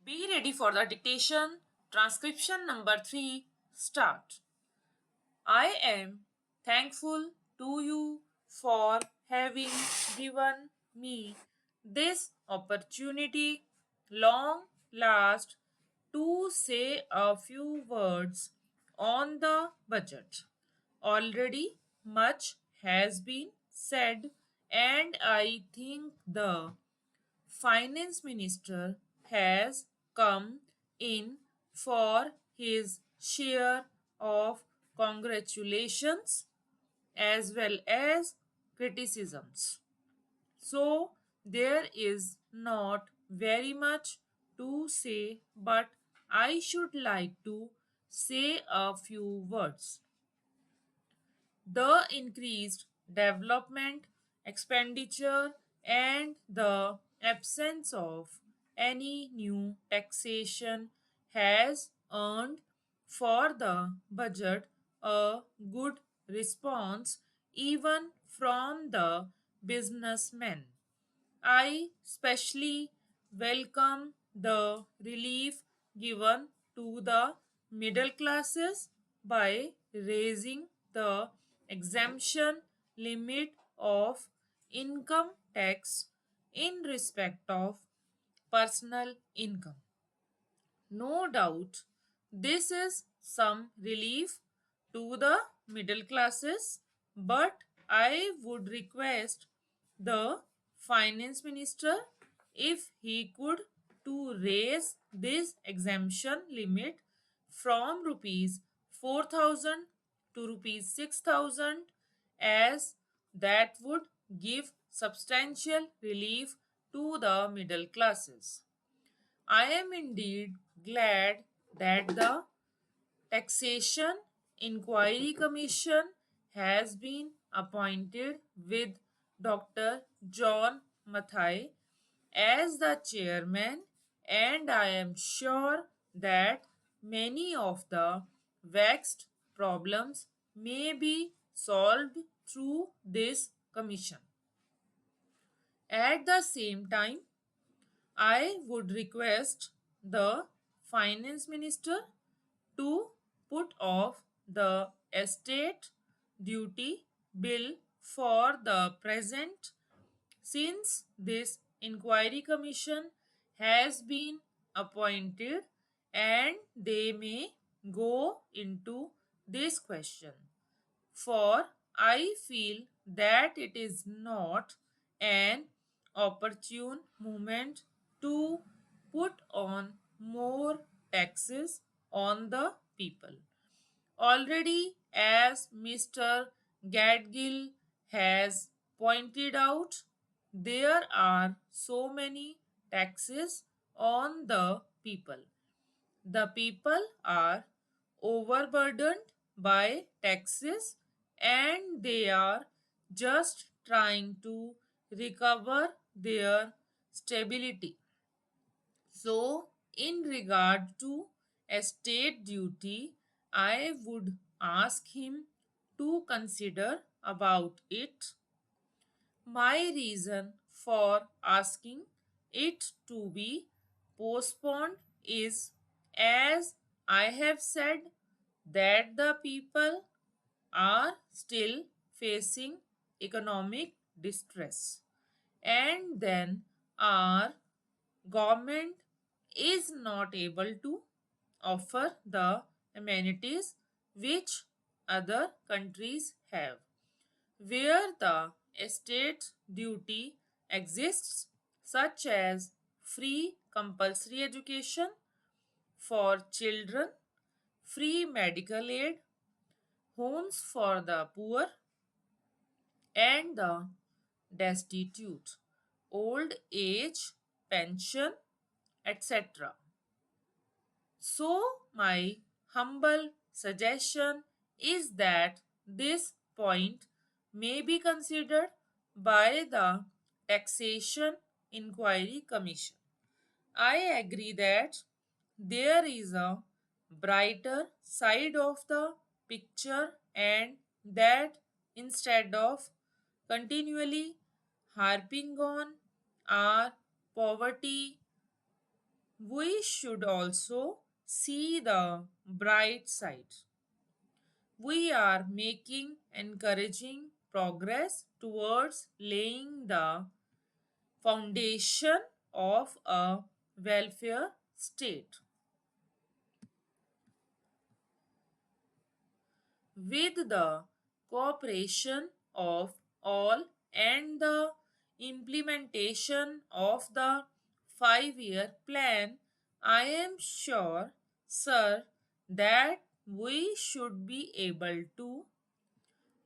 Be ready for the dictation. Transcription number 3. Start. I am thankful to you for having given me this opportunity long last to say a few words on the budget. Already much has been said, and I think the finance minister has come in for his share of congratulations as well as criticisms. So there is not very much to say, but I should like to say a few words. The increased development expenditure and the absence of any new taxation has earned for the budget a good response even from the businessmen. I specially welcome the relief given to the middle classes by raising the exemption limit of income tax in respect of personal income. No doubt, this is some relief to the middle classes, but I would request the finance minister if he could to raise this exemption limit from rupees 4,000 to rupees 6,000, as that would give substantial relief to the middle classes. I am indeed glad that the Taxation Inquiry Commission has been appointed with Dr. John Mathai as the chairman, and I am sure that many of the vexed problems may be solved through this commission. At the same time, I would request the finance minister to put off the estate duty bill for the present, since this inquiry commission has been appointed and they may go into this question. For I feel that it is not an opportune moment to put on more taxes on the people. Already, as Mr. Gadgil has pointed out, there are so many taxes on the people. The people are overburdened by taxes and they are just trying to recover their stability. So, in regard to estate duty, I would ask him to consider about it. My reason for asking it to be postponed is, as I have said, that the people are still facing economic distress, and then our government is not able to offer the amenities which other countries have, where the estate duty exists, such as free compulsory education for children, free medical aid, homes for the poor and the destitute, old age pension, etc. So, my humble suggestion is that this point may be considered by the Taxation Inquiry Commission. I agree that there is a brighter side of the picture, and that instead of continually harping on our poverty We should also see the bright side. We are making encouraging progress towards laying the foundation of a welfare state. With the cooperation of all and the implementation of the 5-year plan, I am sure, sir, that we should be able to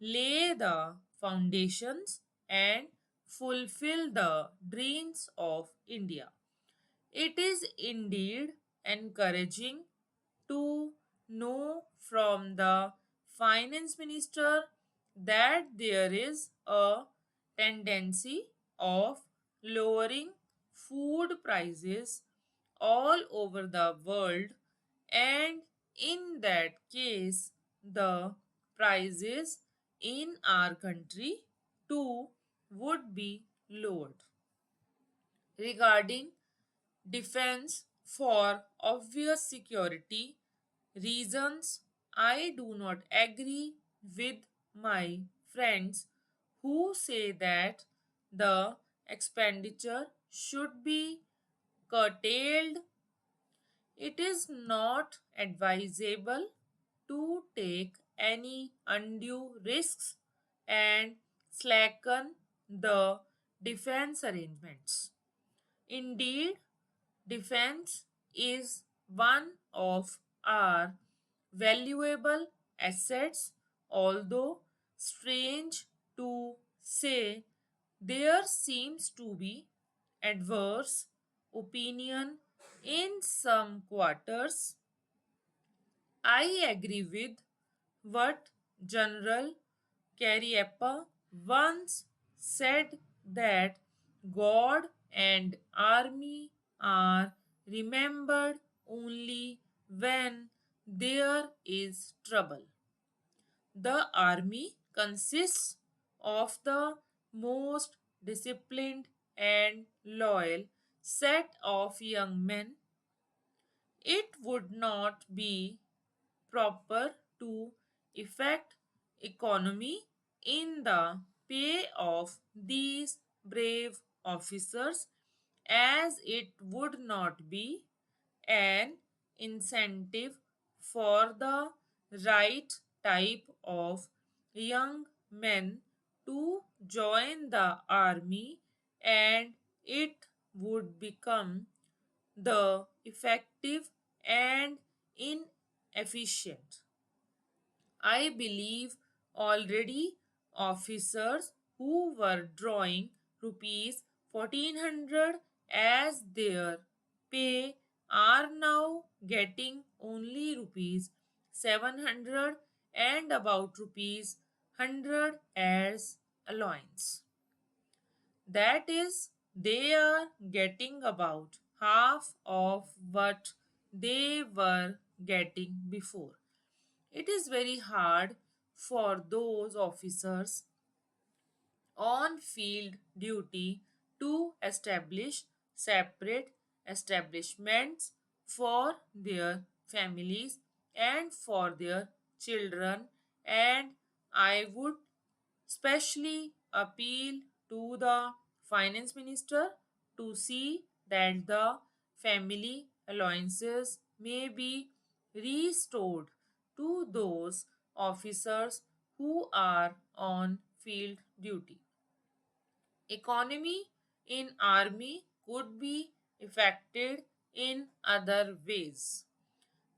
lay the foundations and fulfill the dreams of India. It is indeed encouraging to know from the finance minister that there is a tendency of lowering food prices all over the world, and in that case the prices in our country too would be lowered. Regarding defense, for obvious security reasons, I do not agree with my friends who say that the expenditure should be curtailed. It is not advisable to take any undue risks and slacken the defense arrangements. Indeed, defense is one of our valuable assets, although strange to say, there seems to be adverse opinion in some quarters. I agree with what General Cariappa once said, that God and army are remembered only when there is trouble. The army consists of the most disciplined and loyal set of young men. It would not be proper to effect economy in the pay of these brave officers, as it would not be an incentive for the right type of young men to join the army, and it would become the effective and inefficient. I believe already officers who were drawing rupees 1400 as their pay are now getting only rupees 700 and about rupees 100 as allowance. That is, they are getting about half of what they were getting before. It is very hard for those officers on field duty to establish separate establishments for their families and for their children, and I would specially appeal to the finance minister to see that the family allowances may be restored to those officers who are on field duty. Economy in army could be affected in other ways.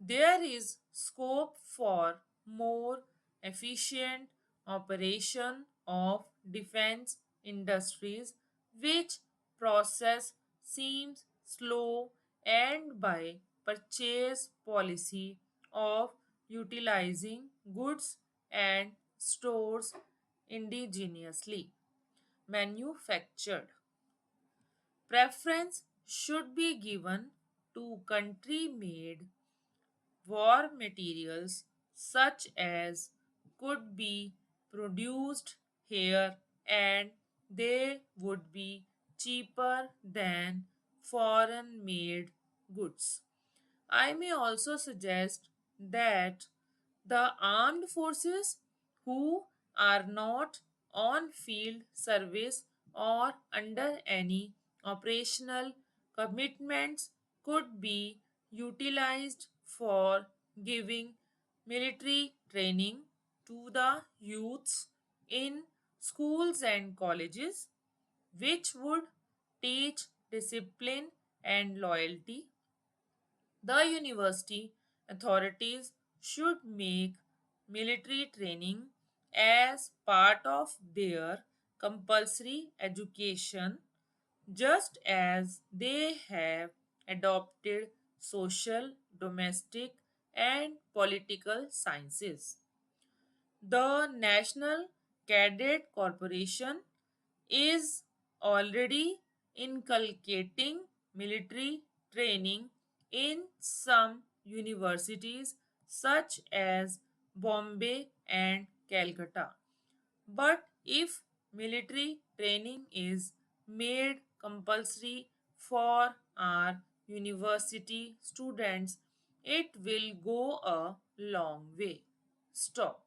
There is scope for more efficient operation of defense industries, which process seems slow, and by purchase policy of utilizing goods and stores indigenously manufactured. Preference should be given to country made war materials such as could be produced here, and they would be cheaper than foreign made goods. I may also suggest that the armed forces who are not on field service or under any operational commitments could be utilized for giving military training to the youths in schools and colleges, which would teach discipline and loyalty. The university authorities should make military training as part of their compulsory education, just as they have adopted social, domestic, and political sciences. The National Cadet Corporation is already inculcating military training in some universities such as Bombay and Calcutta. But if military training is made compulsory for our university students, it will go a long way. Stop.